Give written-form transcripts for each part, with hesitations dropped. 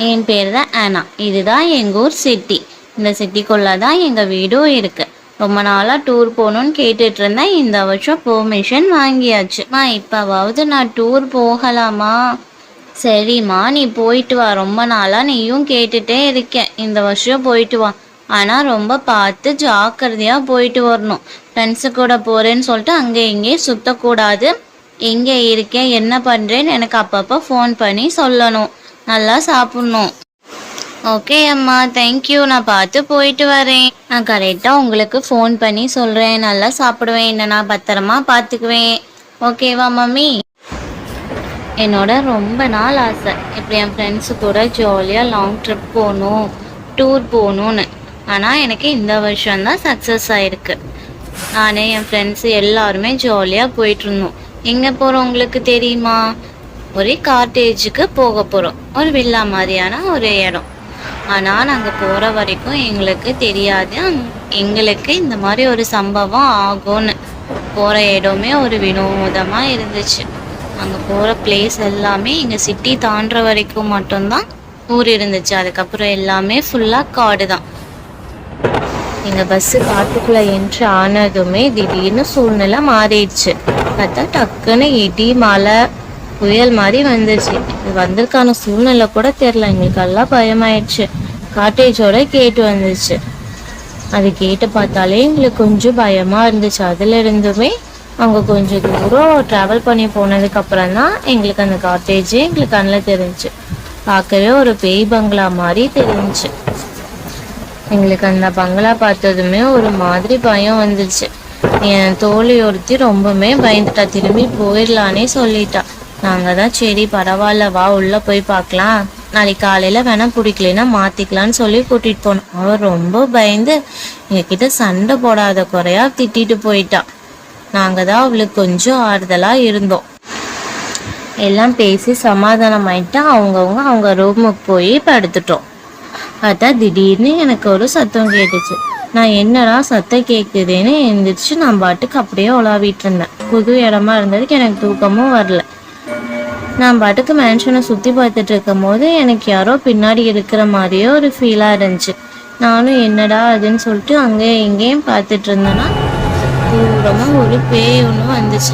என் பேர் தான் ஆனா. இதுதான் எங்கள் ஊர் சிட்டி. இந்த சிட்டிக்குள்ளே தான் எங்கள் வீடும் இருக்குது. ரொம்ப நாளாக டூர் போகணுன்னு கேட்டுட்டு இருந்தேன். இந்த வருஷம் பெர்மிஷன் வாங்கியாச்சுமா. இப்போவாவது நான் டூர் போகலாமா? சரிம்மா, நீ போயிட்டு வா. ரொம்ப நாளாக நீயும் கேட்டுகிட்டே இருக்கேன். இந்த வருஷம் போயிட்டு வா. ஆனால் ரொம்ப பார்த்து ஜாக்கிரதையாக போயிட்டு வரணும். ஃப்ரெண்ட்ஸு கூட போகிறேன்னு சொல்லிட்டு அங்கே இங்கே சுற்றக்கூடாது. எங்கே இருக்கேன், என்ன பண்ணுறேன்னு எனக்கு அப்பப்போ ஃபோன் பண்ணி சொல்லணும். நல்லா சாப்பிட்ணும். ஓகே அம்மா, தேங்க்யூ. நான் பார்த்து போயிட்டு வரேன். நான் கரெக்டாக உங்களுக்கு ஃபோன் பண்ணி சொல்கிறேன். நல்லா சாப்பிடுவேன். என்ன நான் பத்திரமா பார்த்துக்குவேன். ஓகேவா மம்மி? என்னோட ரொம்ப நாள் ஆசை இப்படி என் ஃப்ரெண்ட்ஸு கூட ஜாலியாக லாங் ட்ரிப் போகணும், டூர் போகணுன்னு. ஆனால் எனக்கு இந்த வருஷம்தான் சக்ஸஸ் ஆகிருக்கு. நான் என் ஃப்ரெண்ட்ஸு எல்லாருமே ஜாலியாக போயிட்டுருந்தோம். எங்கே போகிறோம் உங்களுக்கு தெரியுமா? ஒரு கார்டேஜுக்கு போக போகிறோம். ஒரு வில்லா மாதிரியான ஒரு இடம். ஆனால் நாங்கள் போகிற வரைக்கும் எங்களுக்கு தெரியாது எங்களுக்கு இந்த மாதிரி ஒரு சம்பவம் ஆகும்னு. போகிற இடமே ஒரு வினோதமாக இருந்துச்சு. அங்கே போகிற பிளேஸ் எல்லாமே எங்கள் சிட்டி தாண்டுற வரைக்கும் மட்டும்தான் ஊர் இருந்துச்சு. அதுக்கப்புறம் எல்லாமே ஃபுல்லாக காடு தான். எங்கள் பஸ்ஸு காட்டுக்குள்ளே என்ட்ரு ஆனதுமே திடீர்னு சூழ்நிலை மாறிடுச்சு. பார்த்தா டக்குன்னு இடி மழை புயல் மாதிரி வந்துச்சு. இது வந்திருக்கான சூழ்நிலை கூட தெரில. எங்களுக்கு எல்லாம் பயமாயிடுச்சு. காட்டேஜோட கேட்டு வந்துச்சு. அது கேட்டு பார்த்தாலே எங்களுக்கு கொஞ்சம் பயமாக இருந்துச்சு. அதில் இருந்துமே அவங்க கொஞ்சம் தூரம் ட்ராவல் பண்ணி போனதுக்கப்புறம் தான் எங்களுக்கு அந்த காட்டேஜே எங்களுக்கு கண்ணில் தெரிஞ்சிச்சு. பார்க்கவே ஒரு பேய் பங்களா மாதிரி தெரிஞ்சிச்சு. எங்களுக்கு அந்த பங்களா பார்த்ததுமே ஒரு மாதிரி பயம் வந்துடுச்சு. என் தோழி ஒருத்தி ரொம்பவுமே பயந்துட்டா. திரும்பி போயிடலானே சொல்லிட்டா. நாங்கள் தான் சரி பரவாயில்ல வா உள்ளே போய் பார்க்கலாம், நாளைக்கு காலையில் வேணால் பிடிக்கலன்னா மாற்றிக்கலான்னு சொல்லி கூட்டிகிட்டு போனோம். அவள் ரொம்ப பயந்து எங்ககிட்ட சண்டை போடாத குறையா திட்டிட்டு போயிட்டா. நாங்கள் தான் அவளுக்கு கொஞ்சம் ஆறுதலாக இருந்தோம். எல்லாம் பேசி சமாதானம் ஆயிட்டு அவங்க ரூமுக்கு போய் படுத்துட்டோம். அதான் திடீர்னு எனக்கு ஒரு சத்தம் கேட்டுச்சு. நான் என்னடா சத்தம் கேட்குதுன்னு எழுந்திரிச்சு நான் பாட்டுக்கு அப்படியே உலாவிட்டு இருந்தேன். புது இடமா இருந்ததுக்கு எனக்கு தூக்கமும் வரல. நான் பாட்டுக்கு மேன்ஷனை சுற்றி பார்த்துட்டு இருக்கும் போது எனக்கு யாரோ பின்னாடி இருக்கிற மாதிரியே ஒரு ஃபீலாக இருந்துச்சு. நானும் என்னடா அதுன்னு சொல்லிட்டு அங்கேயும் இங்கேயும் பார்த்துட்டு இருந்தேன்னா தூரமாக ஒரு பேய் ஒன்று வந்துச்சு.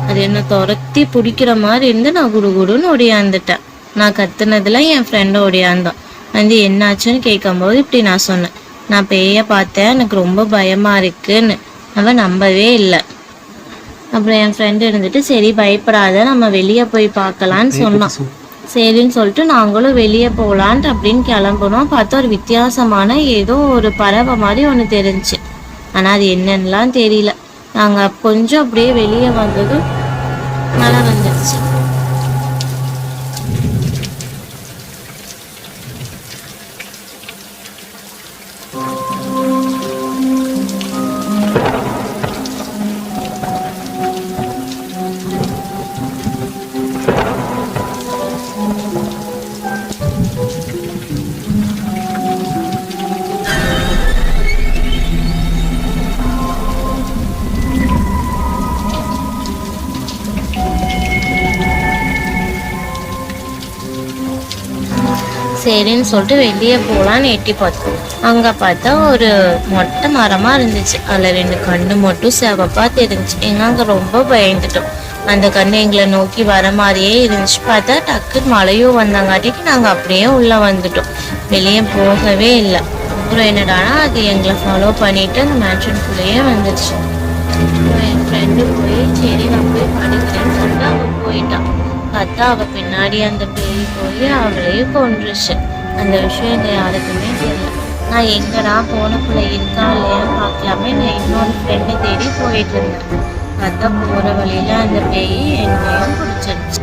அது என்ன துரத்தி பிடிக்கிற மாதிரி இருந்து நான் குடுகுடுன்னு ஒடியாந்துட்டேன். நான் கத்துனதுல என் ஃப்ரெண்டை ஒடியாந்தான். வந்து என்னாச்சுன்னு கேட்கும்போது இப்படி நான் சொன்னேன், நான் பேயை பார்த்தேன், எனக்கு ரொம்ப பயமாக இருக்குன்னு. அவன் நம்பவே இல்லை. அப்புறம் என் ஃப்ரெண்டு இருந்துட்டு சரி பயப்படாத நம்ம வெளியே போய் பார்க்கலான்னு சொன்னான். சரின்னு சொல்லிட்டு நாங்களும் வெளியே போகலான்ட்டு அப்படின்னு கிளம்புனோம். பார்த்தா ஒரு வித்தியாசமான ஏதோ ஒரு பறவை மாதிரி ஒன்று தெரிஞ்சிச்சு. ஆனால் அது என்னன்னுலாம் தெரியல. நாங்கள் கொஞ்சம் அப்படியே வெளியே வந்ததும் மழை வந்துடுச்சு. சரின்னு சொல்லிட்டு வெளியே போகலான்னு எட்டி பார்த்தோம். அங்கே பார்த்தா ஒரு மொட்டை மரமாக இருந்துச்சு. அதில் 2 கண்ணு மட்டும் சிவப்பாக தெரிஞ்சிச்சு. அங்கே ரொம்ப பயந்துட்டோம். அந்த கண்ணு எங்களை நோக்கி வர மாதிரியே இருந்துச்சு. பார்த்தா டக்குன்னு மழையும் வந்தாங்காட்டிக்கு நாங்கள் அப்படியே உள்ளே வந்துட்டோம். வெளியே போகவே இல்லை. அப்புறம் என்னடானா அது எங்களை ஃபாலோ பண்ணிட்டு அந்த மேன்ஷனுக்குள்ளேயே வந்துடுச்சு. என் ஃப்ரெண்டு போய் சரி நான் போய் படிக்கிறேன்னு சொல்லிட்டு அவள் போயிட்டான். பார்த்தா அவள் பின்னாடி அந்த பேய் போய் அவளையும் கொன்றுச்சு. அந்த விஷயம் எங்கள் யாருக்குமே தெரியல. நான் எங்கடா போனக்குள்ள இருக்கா இல்லையான்னு பார்க்கலாமே நான் இன்னொரு ஃப்ரெண்டை தேடி போயிட்டு இருந்தேன். பார்த்தா போகிற வழியில அந்த பேய் எங்கேயும் பிடிச்சிருச்சு.